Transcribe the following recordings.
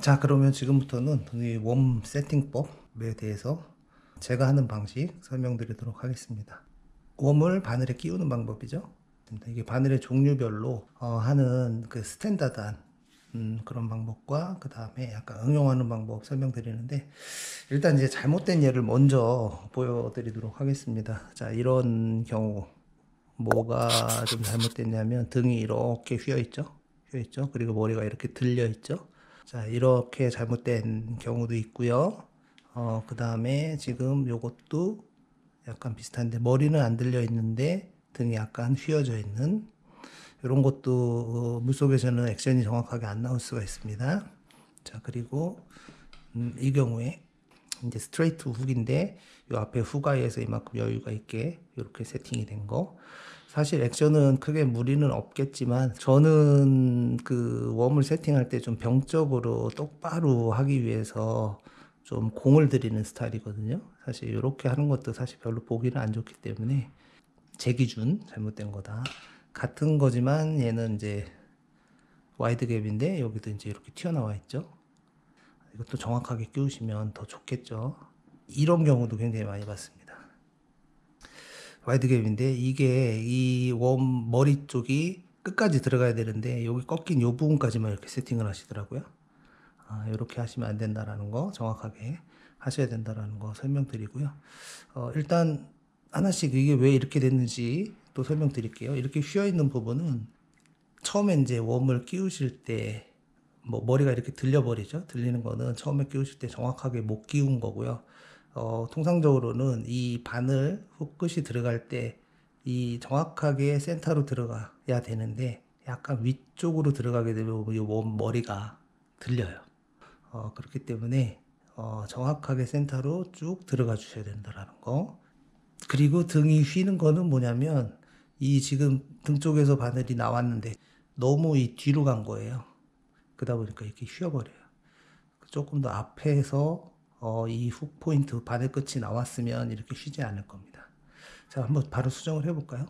자, 그러면 지금부터는 이 웜 세팅법에 대해서 제가 하는 방식 설명드리도록 하겠습니다. 웜을 바늘에 끼우는 방법이죠. 이게 바늘의 종류별로 하는 그 스탠다드한 그런 방법과 그 다음에 약간 응용하는 방법 설명드리는데, 일단 이제 잘못된 예를 먼저 보여드리도록 하겠습니다. 자, 이런 경우 뭐가 좀 잘못됐냐면 등이 이렇게 휘어 있죠. 그리고 머리가 이렇게 들려 있죠. 자, 이렇게 잘못된 경우도 있고요. 그 다음에 지금 요것도 약간 비슷한데 머리는 안 들려 있는데 등이 약간 휘어져 있는 이런 것도 물속에서는 액션이 정확하게 안 나올 수가 있습니다. 자, 그리고 이 경우에 이제 스트레이트 훅인데 요 앞에 후가에서 이만큼 여유가 있게 이렇게 세팅이 된 거. 사실 액션은 크게 무리는 없겠지만 저는 그 웜을 세팅할 때 좀 병적으로 똑바로 하기 위해서 좀 공을 들이는 스타일이거든요. 사실 이렇게 하는 것도 사실 별로 보기는 안 좋기 때문에 제 기준 잘못된 거다. 같은 거지만 얘는 이제 와이드 갭인데 여기도 이제 이렇게 튀어나와 있죠. 이것도 정확하게 끼우시면 더 좋겠죠. 이런 경우도 굉장히 많이 봤습니다. 와이드 갭인데 이게 이 웜 머리 쪽이 끝까지 들어가야 되는데 여기 꺾인 요 부분까지만 이렇게 세팅을 하시더라고요. 이렇게 하시면 안 된다라는 거 정확하게 하셔야 된다라는 거 설명드리고요. 일단 하나씩 이게 왜 이렇게 됐는지 또 설명드릴게요. 이렇게 휘어 있는 부분은 처음에 이제 웜을 끼우실 때 뭐 머리가 이렇게 들려버리죠. 들리는 거는 처음에 끼우실 때 정확하게 못 끼운 거고요. 통상적으로는 이 바늘 훅 끝이 들어갈 때 이 정확하게 센터로 들어가야 되는데 약간 위쪽으로 들어가게 되면 이 웜 머리가 들려요. 그렇기 때문에 정확하게 센터로 쭉 들어가 주셔야 된다라는 거. 그리고 등이 휘는 거는 뭐냐면 이 지금 등 쪽에서 바늘이 나왔는데 너무 이 뒤로 간 거예요. 그러다 보니까 이렇게 휘어버려요. 조금 더 앞에서 이 훅 포인트 바늘 끝이 나왔으면 이렇게 휘지 않을 겁니다. 자, 한번 바로 수정을 해볼까요?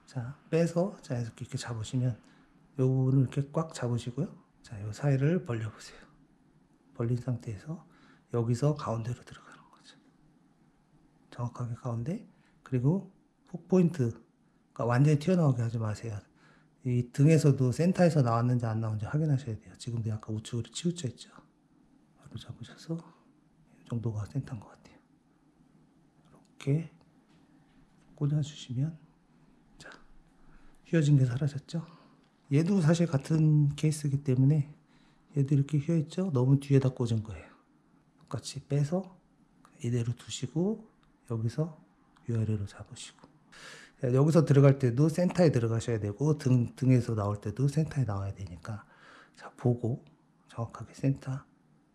자, 빼서 자연스럽게 이렇게 잡으시면 요 부분을 이렇게 꽉 잡으시고요. 자, 요 사이를 벌려보세요. 벌린 상태에서 여기서 가운데로 들어가는 거죠. 정확하게 가운데. 그리고 훅 포인트가 완전히 튀어나오게 하지 마세요. 이 등에서도 센터에서 나왔는지 안 나왔는지 확인하셔야 돼요. 지금도 약간 우측으로 치우쳐 있죠. 바로 잡으셔서 이 정도가 센터인 것 같아요. 이렇게 꽂아주시면, 자, 휘어진 게 사라졌죠. 얘도 사실 같은 케이스이기 때문에 얘도 이렇게 휘어있죠. 너무 뒤에다 꽂은 거예요. 똑같이 빼서 이대로 두시고 여기서 위아래로 잡으시고, 여기서 들어갈 때도 센터에 들어가셔야 되고 등에서 나올 때도 센터에 나와야 되니까, 자, 보고 정확하게 센터.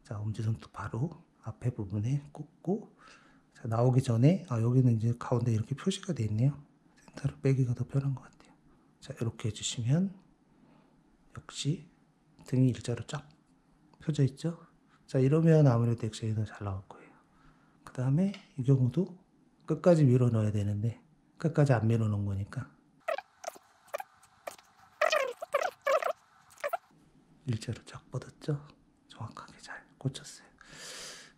자, 엄지손도 바로 앞에 부분에 꽂고, 자, 나오기 전에 여기는 이제 가운데 이렇게 표시가 되어 있네요. 센터로 빼기가 더 편한 것 같아요. 자, 이렇게 해주시면 역시 등이 일자로 쫙 펴져 있죠. 자, 이러면 아무래도 액션이 더 잘 나올 거예요. 그 다음에 이 경우도 끝까지 밀어 넣어야 되는데 끝까지 안 밀어 놓은 거니까 일자로 쫙 뻗었죠. 정확하게 잘 꽂혔어요.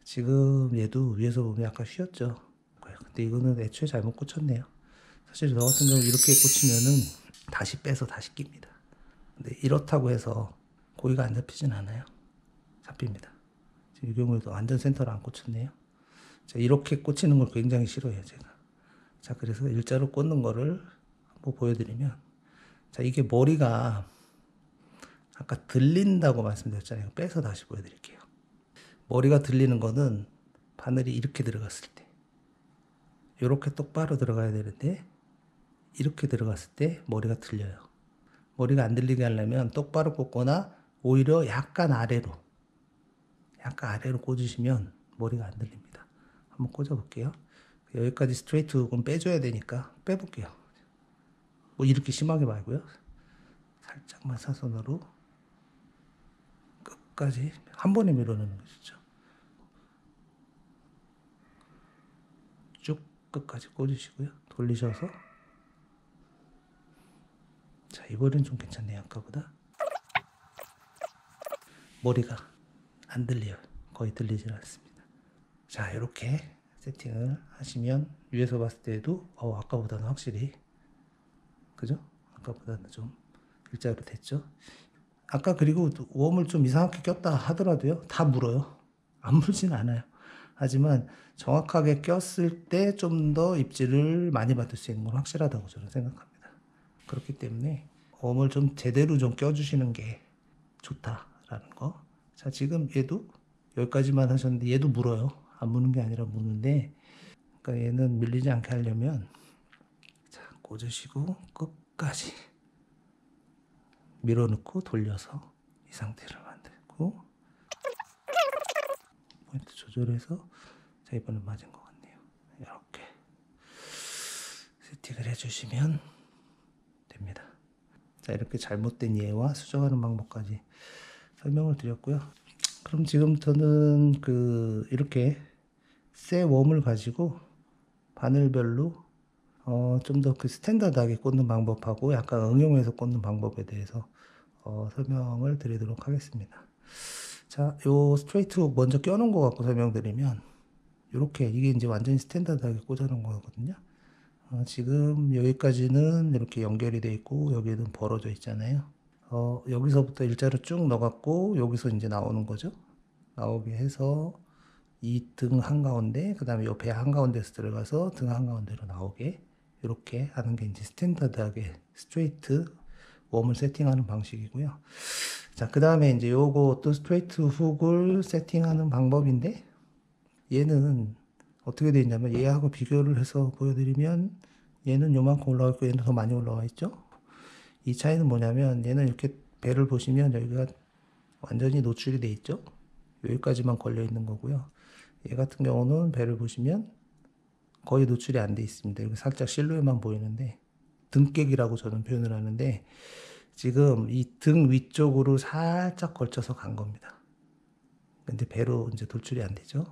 지금 얘도 위에서 보면 약간 휘었죠. 근데 이거는 애초에 잘못 꽂혔네요. 사실 저 같은 경우 이렇게 꽂히면은 다시 빼서 다시 낍니다. 근데 이렇다고 해서 고기가 안 잡히진 않아요. 잡힙니다. 지금 이 경우에도 완전 센터로 안 꽂혔네요. 자, 이렇게 꽂히는 걸 굉장히 싫어해요, 제가. 자, 그래서 일자로 꽂는 거를 한번 보여드리면, 자, 이게 머리가 아까 들린다고 말씀드렸잖아요. 빼서 다시 보여드릴게요. 머리가 들리는 거는 바늘이 이렇게 들어갔을 때, 이렇게 똑바로 들어가야 되는데 이렇게 들어갔을 때 머리가 들려요. 머리가 안 들리게 하려면 똑바로 꽂거나 오히려 약간 아래로 꽂으시면 머리가 안 들립니다. 한번 꽂아볼게요. 여기까지 스트레이트 훅은 빼줘야 되니까 빼볼게요. 뭐 이렇게 심하게 말고요. 살짝만 사선으로 끝까지 한 번에 밀어넣는 거 좋죠. 쭉 끝까지 꽂으시고요. 돌리셔서, 자, 이번엔 좀 괜찮네요. 아까보다. 머리가 안 들려요. 거의 들리질 않습니다. 자, 이렇게 세팅을 하시면 위에서 봤을 때도 아까보다는 확실히, 그죠? 아까보다는 좀 일자로 됐죠? 아까 그리고 웜을 좀 이상하게 꼈다 하더라도요, 다 물어요. 안 물진 않아요. 하지만 정확하게 꼈을 때 좀 더 입질을 많이 받을 수 있는 건 확실하다고 저는 생각합니다. 그렇기 때문에 웜을 좀 제대로 좀 껴주시는 게 좋다라는 거. 자, 지금 얘도 여기까지만 하셨는데 얘도 물어요. 안 무는 게 아니라 무는데, 그러니까 얘는 밀리지 않게 하려면, 자, 꽂으시고 끝까지 밀어넣고 돌려서 이 상태를 만들고, 포인트 조절해서, 자, 이번에 맞은 것 같네요. 이렇게 세팅을 해주시면 됩니다. 자, 이렇게 잘못된 예와 수정하는 방법까지 설명을 드렸고요. 그럼 지금부터는 이렇게 새 웜을 가지고 바늘별로 좀 더 스탠다드하게 꽂는 방법하고 약간 응용해서 꽂는 방법에 대해서 설명을 드리도록 하겠습니다. 자, 요 스트레이트 훅 먼저 껴놓은 거 갖고 설명드리면, 이렇게 이게 이제 완전히 스탠다드하게 꽂아놓은 거거든요. 지금 여기까지는 이렇게 연결이 돼 있고 여기는 벌어져 있잖아요. 여기서부터 일자로 쭉 넣어갖고 여기서 이제 나오는 거죠. 나오게 해서 이 등 한가운데, 그 다음에 이 배 한가운데서 들어가서 등 한가운데로 나오게, 이렇게 하는 게 이제 스탠다드하게 스트레이트 웜을 세팅하는 방식이고요. 자, 그 다음에 이제 요거 또 스트레이트 훅을 세팅하는 방법인데, 얘는 어떻게 되어 있냐면, 얘하고 비교를 해서 보여드리면 얘는 요만큼 올라와 있고 얘는 더 많이 올라와 있죠. 이 차이는 뭐냐면, 얘는 이렇게 배를 보시면 여기가 완전히 노출이 돼 있죠. 여기까지만 걸려 있는 거고요. 얘 같은 경우는 배를 보시면 거의 노출이 안 돼 있습니다. 여기 살짝 실루엣만 보이는데, 등깨기라고 저는 표현을 하는데, 지금 이 등 위쪽으로 살짝 걸쳐서 간 겁니다. 근데 배로 이제 돌출이 안 되죠.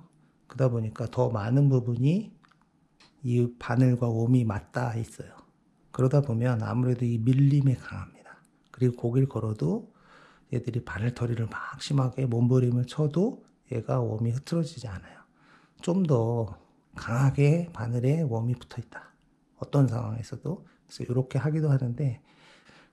그러다 보니까 더 많은 부분이 이 바늘과 웜이 맞닿아 있어요. 그러다 보면 아무래도 이 밀림에 강합니다. 그리고 고기를 걸어도 얘들이 바늘털이를 막 심하게 몸부림을 쳐도 얘가 웜이 흐트러지지 않아요. 좀 더 강하게 바늘에 웜이 붙어 있다. 어떤 상황에서도. 그래서 이렇게 하기도 하는데,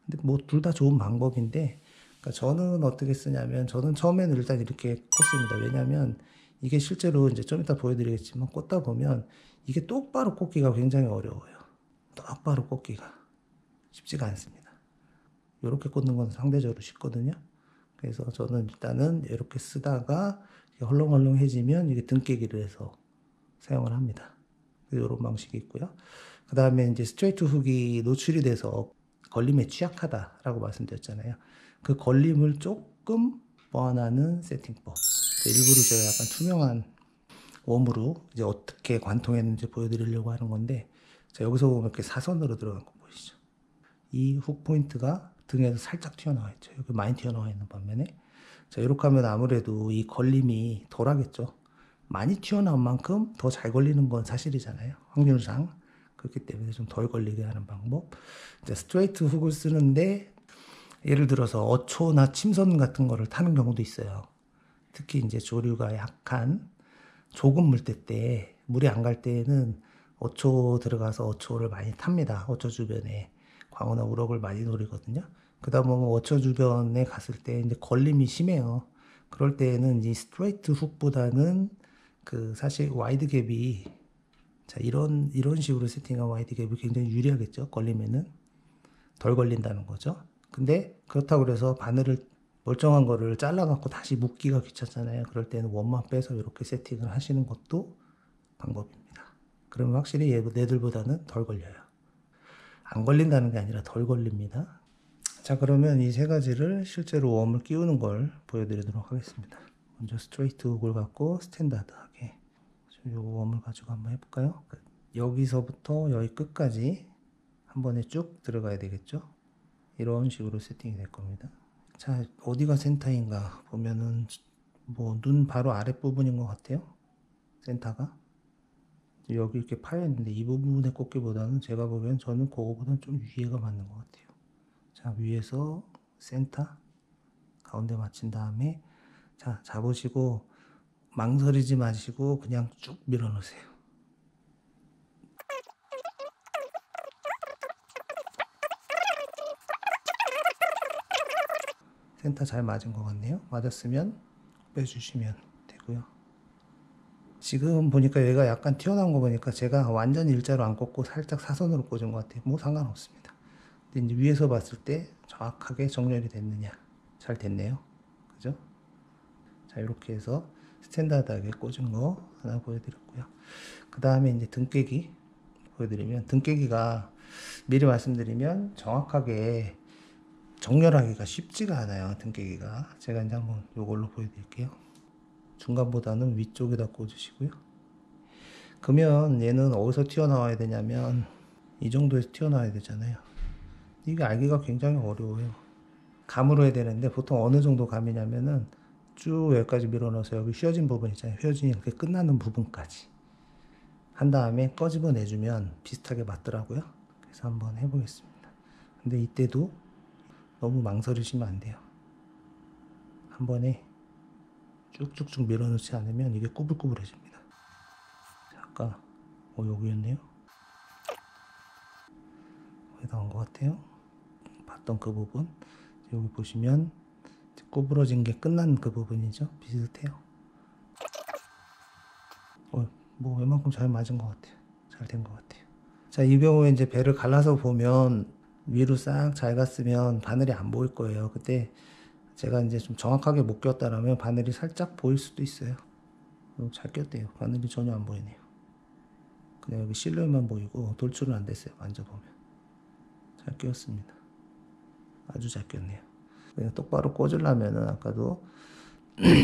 근데 뭐 둘 다 좋은 방법인데, 그러니까 저는 어떻게 쓰냐면, 저는 처음에는 일단 이렇게 꽂습니다. 왜냐면 이게 실제로 이제 좀 이따 보여드리겠지만, 꽂다 보면 이게 똑바로 꽂기가 굉장히 어려워요. 똑바로 꽂기가 쉽지가 않습니다. 이렇게 꽂는 건 상대적으로 쉽거든요. 그래서 저는 일단은 이렇게 쓰다가 헐렁헐렁해지면 이게 등깨기를 해서 사용을 합니다. 이런 방식이 있고요. 그 다음에 이제 스트레이트 훅이 노출이 돼서 걸림에 취약하다라고 말씀드렸잖아요. 그 걸림을 조금 보완하는 세팅법. 일부러 제가 약간 투명한 웜으로 이제 어떻게 관통했는지 보여드리려고 하는 건데, 자, 여기서 보면 이렇게 사선으로 들어간 거 보이시죠? 이 훅 포인트가 등에서 살짝 튀어나와 있죠. 여기 많이 튀어나와 있는 반면에, 자, 이렇게 하면 아무래도 이 걸림이 덜 하겠죠. 많이 튀어나온 만큼 더 잘 걸리는 건 사실이잖아요. 확률상. 그렇기 때문에 좀 덜 걸리게 하는 방법. 이제 스트레이트 훅을 쓰는데, 예를 들어서 어초나 침선 같은 거를 타는 경우도 있어요. 특히 이제 조류가 약한 조금 물때 때, 물이 안 갈 때에는 어초 들어가서 어초를 많이 탑니다. 어초 주변에 광어나 우럭을 많이 노리거든요. 그러다 보면 어초 주변에 갔을 때 이제 걸림이 심해요. 그럴 때에는 이 스트레이트 훅보다는 사실 와이드 갭이, 자, 이런 식으로 세팅한 와이드 갭이 굉장히 유리하겠죠. 걸리면은 덜 걸린다는 거죠. 근데 그렇다고 그래서 바늘을 멀쩡한 거를 잘라갖고 다시 묶기가 귀찮잖아요. 그럴 때는 원만 빼서 이렇게 세팅을 하시는 것도 방법입니다. 그러면 확실히 얘들보다는 덜 걸려요. 안 걸린다는 게 아니라 덜 걸립니다. 자, 그러면 이 세 가지를 실제로 웜을 끼우는 걸 보여드리도록 하겠습니다. 먼저 스트레이트 훅을 갖고 스탠다드하게 이 웜을 가지고 한번 해볼까요? 여기서부터 여기 끝까지 한 번에 쭉 들어가야 되겠죠? 이런 식으로 세팅이 될 겁니다. 자, 어디가 센터인가 보면은 뭐 눈 바로 아랫부분인 것 같아요. 센터가 여기 이렇게 파여 있는데, 이 부분에 꽂기보다는 제가 보기엔 저는 그거보다는 좀 위에가 맞는 것 같아요. 자, 위에서 센터 가운데 맞춘 다음에 자, 잡으시고 망설이지 마시고 그냥 쭉 밀어넣으세요. 센터 잘 맞은 것 같네요. 맞았으면 빼주시면 되고요. 지금 보니까 얘가 약간 튀어나온 거 보니까 제가 완전 일자로 안 꽂고 살짝 사선으로 꽂은 것 같아요. 뭐 상관없습니다. 근데 이제 위에서 봤을 때 정확하게 정렬이 됐느냐. 잘 됐네요. 그죠? 자, 이렇게 해서 스탠다드하게 꽂은 거 하나 보여드렸고요. 그 다음에 이제 등깨기 보여드리면, 등깨기가 미리 말씀드리면 정확하게 정렬하기가 쉽지가 않아요. 등깨기가. 제가 이제 한번 이걸로 보여드릴게요. 중간보다는 위쪽에다 꽂으시고요. 그러면 얘는 어디서 튀어나와야 되냐면 이 정도에서 튀어나와야 되잖아요. 이게 알기가 굉장히 어려워요. 감으로 해야 되는데 보통 어느 정도 감이냐면은 쭉 여기까지 밀어넣어서 여기 휘어진 부분 있잖아요. 휘어진이 이렇게 끝나는 부분까지 한 다음에 꺼집어 내주면 비슷하게 맞더라고요. 그래서 한번 해보겠습니다. 근데 이때도 너무 망설이시면 안 돼요. 한 번에 쭉쭉쭉 밀어넣지 않으면 이게 꾸불꾸불해집니다. 자, 아까 여기였네요. 거의 다 온 것 같아요. 봤던 그 부분 여기 보시면 구부러진 게 끝난 그 부분이죠. 비슷해요. 뭐 웬만큼 잘 맞은 것 같아요. 잘 된 것 같아요. 자, 이 경우에 이제 배를 갈라서 보면 위로 싹 잘 갔으면 바늘이 안 보일 거예요. 그때 제가 이제 좀 정확하게 못 꼈다라면 바늘이 살짝 보일 수도 있어요. 잘 꼈대요. 바늘이 전혀 안 보이네요. 그냥 여기 실루엣만 보이고 돌출은 안 됐어요. 만져보면 잘 끼웠습니다. 아주 잘 꼈네요. 그냥 똑바로 꽂으려면은 아까도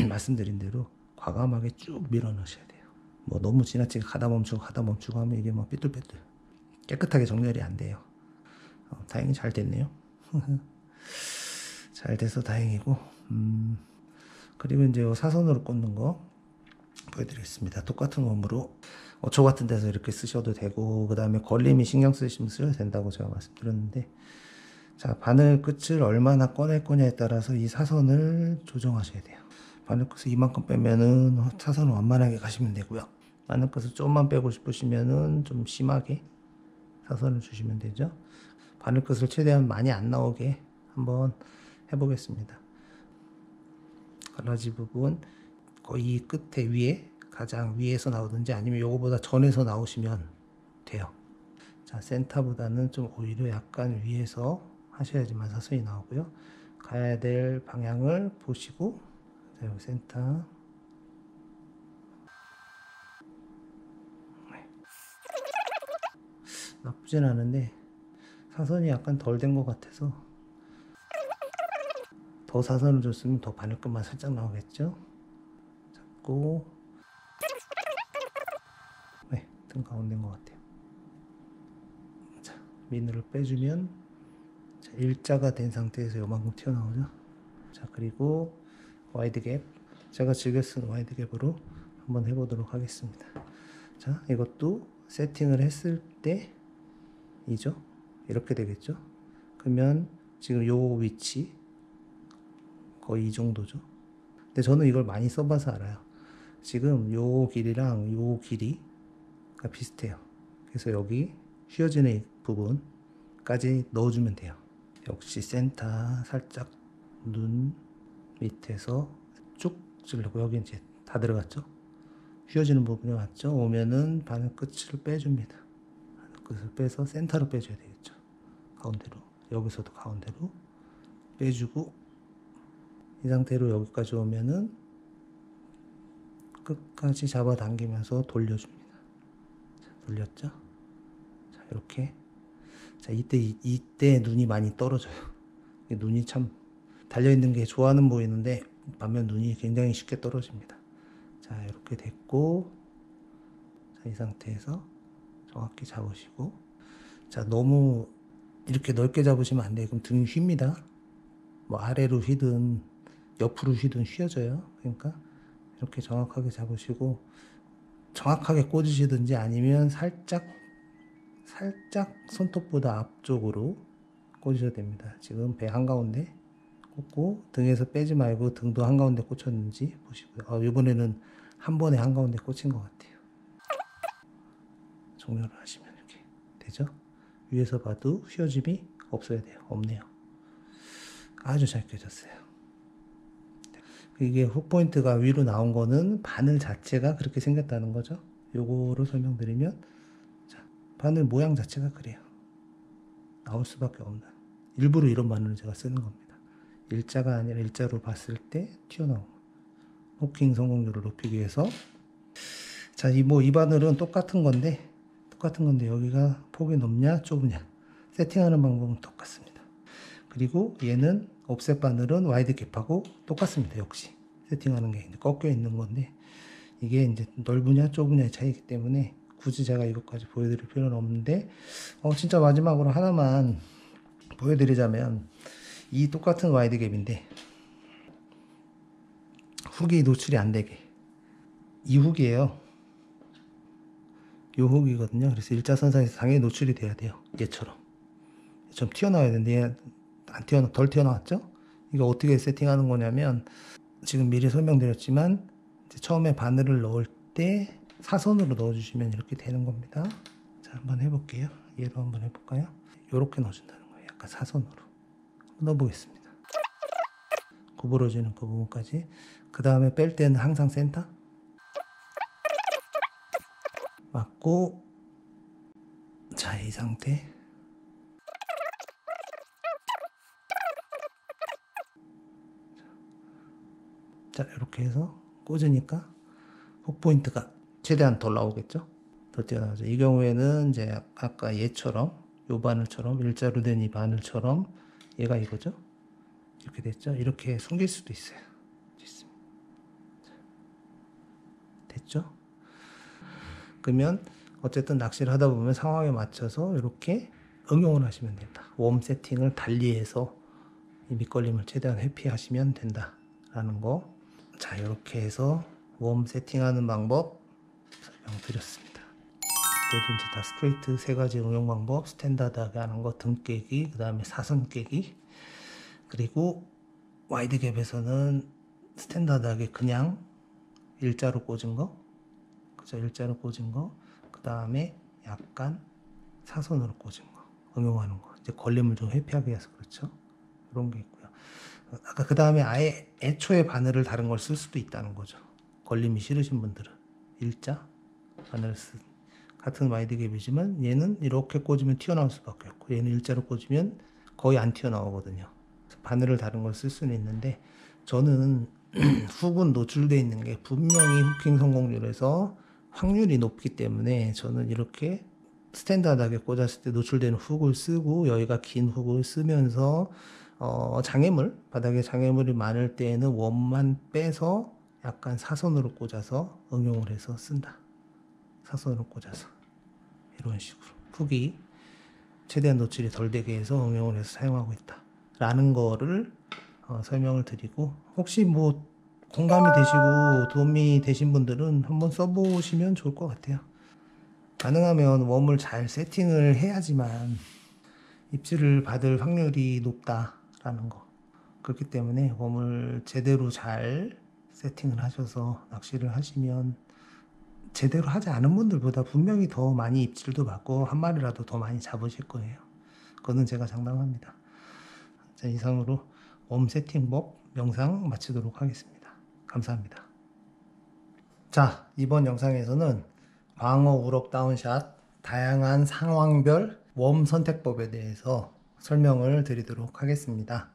말씀드린 대로 과감하게 쭉 밀어 넣으셔야 돼요. 뭐 너무 지나치게 가다 멈추고 하면 이게 막 삐뚤빼뚤 깨끗하게 정렬이 안 돼요. 다행히 잘 됐네요. 잘 돼서 다행이고, 그리고 이제 사선으로 꽂는 거 보여드리겠습니다. 똑같은 웜으로 어초 같은 데서 이렇게 쓰셔도 되고, 그 다음에 걸림이 신경 쓰시면 쓰셔도 된다고 제가 말씀드렸는데, 자, 바늘 끝을 얼마나 꺼낼 거냐에 따라서 이 사선을 조정하셔야 돼요. 바늘 끝을 이만큼 빼면은 사선을 완만하게 가시면 되고요. 바늘 끝을 조금만 빼고 싶으시면은 좀 심하게 사선을 주시면 되죠. 바늘 끝을 최대한 많이 안 나오게 한번 해보겠습니다. 갈라지 부분 거의 끝에 위에 가장 위에서 나오든지 아니면 요거보다 전에서 나오시면 돼요. 자, 센터보다는 좀 오히려 약간 위에서 하셔야지만 사선이 나오고요. 가야 될 방향을 보시고, 자, 여기 센터. 네. 나쁘진 않은데 사선이 약간 덜 된 것 같아서 더 사선을 줬으면 더 바늘끝만 살짝 나오겠죠. 잡고, 네, 등 가운데인 것 같아요. 자, 미늘을 빼주면, 자, 일자가 된 상태에서 요만큼 튀어나오죠. 자, 그리고 와이드 갭, 제가 즐겨 쓰는 와이드 갭으로 한번 해보도록 하겠습니다. 자, 이것도 세팅을 했을 때이죠. 이렇게 되겠죠. 그러면 지금 요 위치 거의 이 정도죠. 근데 저는 이걸 많이 써봐서 알아요. 지금 요 길이랑 요 길이가 비슷해요. 그래서 여기 휘어지는 부분까지 넣어주면 돼요. 역시 센터 살짝 눈 밑에서 쭉 찌르고, 여기 이제 다 들어갔죠. 휘어지는 부분이 왔죠. 오면은 바늘 끝을 빼줍니다. 바늘 끝을 빼서 센터로 빼줘야 되겠죠. 가운데로, 여기서도 가운데로 빼주고, 이 상태로 여기까지 오면은 끝까지 잡아당기면서 돌려줍니다. 자, 돌렸죠? 자, 이렇게. 자, 이때 눈이 많이 떨어져요. 눈이 참 달려있는 게 좋아는 보이는데 반면 눈이 굉장히 쉽게 떨어집니다. 자, 이렇게 됐고, 자, 이 상태에서 정확히 잡으시고, 자, 너무 이렇게 넓게 잡으시면 안 돼요. 그럼 등이 휩니다. 뭐 아래로 휘든 옆으로 휘든 휘어져요. 그러니까 이렇게 정확하게 잡으시고 정확하게 꽂으시든지 아니면 살짝 손톱보다 앞쪽으로 꽂으셔도 됩니다. 지금 배 한가운데 꽂고 등에서 빼지 말고 등도 한가운데 꽂혔는지 보시고요. 이번에는 한 번에 한가운데 꽂힌 것 같아요. 종료를 하시면 이렇게 되죠. 위에서 봐도 휘어짐이 없어야 돼요. 없네요. 아주 잘 껴졌어요. 이게 훅 포인트가 위로 나온 거는 바늘 자체가 그렇게 생겼다는 거죠. 요거로 설명드리면, 자, 바늘 모양 자체가 그래요. 나올 수밖에 없는, 일부러 이런 바늘을 제가 쓰는 겁니다. 일자가 아니라 일자로 봤을 때 튀어나온 후킹 성공률을 높이기 위해서. 자, 이 바늘은 똑같은 건데 여기가 폭이 넓냐 좁으냐 세팅하는 방법은 똑같습니다. 그리고 얘는 옵셋 바늘은 와이드 갭하고 똑같습니다. 역시 세팅하는 게 이제 꺾여 있는 건데, 이게 이제 넓으냐 좁으냐의 차이기 때문에 굳이 제가 이것까지 보여드릴 필요는 없는데, 진짜 마지막으로 하나만 보여드리자면, 이 똑같은 와이드 갭인데 훅이 노출이 안 되게, 이 훅이에요. 이 훅이거든요. 그래서 일자선상에서 당연히 노출이 돼야 돼요. 얘처럼 좀 튀어나와야 되는데 덜 튀어나왔죠? 이거 어떻게 세팅하는 거냐면, 지금 미리 설명드렸지만 이제 처음에 바늘을 넣을 때 사선으로 넣어주시면 이렇게 되는 겁니다. 자, 한번 해볼게요. 얘로 한번 해볼까요? 이렇게 넣어준다는 거예요. 약간 사선으로 넣어보겠습니다. 구부러지는 그 부분까지. 그 다음에 뺄 때는 항상 센터 맞고, 자, 이 상태. 자, 이렇게 해서 꽂으니까 훅 포인트가 최대한 덜 나오겠죠? 더 튀어나오죠. 이 경우에는 이제 아까 얘처럼, 요 바늘처럼, 일자로 된 이 바늘처럼 얘가 이거죠? 이렇게 됐죠? 이렇게 숨길 수도 있어요. 됐죠? 그러면 어쨌든 낚시를 하다 보면 상황에 맞춰서 이렇게 응용을 하시면 된다. 웜 세팅을 달리해서 이 밑걸림을 최대한 회피하시면 된다라는 거. 자, 이렇게 해서 웜 세팅하는 방법 설명드렸습니다. 그래도 이제 다 스트레이트 세 가지 응용 방법, 스탠다드하게 하는 거, 등 깨기, 그 다음에 사선 깨기, 그리고 와이드 갭에서는 스탠다드하게 그냥 일자로 꽂은 거, 그죠? 일자로 꽂은 거, 그 다음에 약간 사선으로 꽂은 거 응용하는 거. 이제 걸림을 좀 회피하기 위해서 그렇죠. 이런 게 있고요. 아까 그 다음에 아예 애초에 바늘을 다른 걸 쓸 수도 있다는 거죠. 걸림이 싫으신 분들은 일자 바늘을 쓴 같은 와이드 갭이지만 얘는 이렇게 꽂으면 튀어나올 수밖에 없고, 얘는 일자로 꽂으면 거의 안 튀어나오거든요. 바늘을 다른 걸 쓸 수는 있는데, 저는 훅은 노출되어 있는 게 분명히 후킹 성공률에서 확률이 높기 때문에 저는 이렇게 스탠다드하게 꽂았을 때 노출되는 훅을 쓰고, 여기가 긴 훅을 쓰면서 장애물, 바닥에 장애물이 많을 때에는 웜만 빼서 약간 사선으로 꽂아서 응용을 해서 쓴다. 사선으로 꽂아서 이런 식으로 훅이 최대한 노출이 덜 되게 해서 응용을 해서 사용하고 있다 라는 거를 설명을 드리고, 혹시 뭐 공감이 되시고 도움이 되신 분들은 한번 써보시면 좋을 것 같아요. 가능하면 웜을 잘 세팅을 해야지만 입질을 받을 확률이 높다라는 거. 그렇기 때문에 웜을 제대로 잘 세팅을 하셔서 낚시를 하시면, 제대로 하지 않은 분들보다 분명히 더 많이 입질도 받고 한 마리라도 더 많이 잡으실 거예요. 그거는 제가 장담합니다. 자, 이상으로 웜 세팅법 영상 마치도록 하겠습니다. 감사합니다. 자, 이번 영상에서는 광어 우럭 다운샷 다양한 상황별 웜 선택법에 대해서 설명을 드리도록 하겠습니다.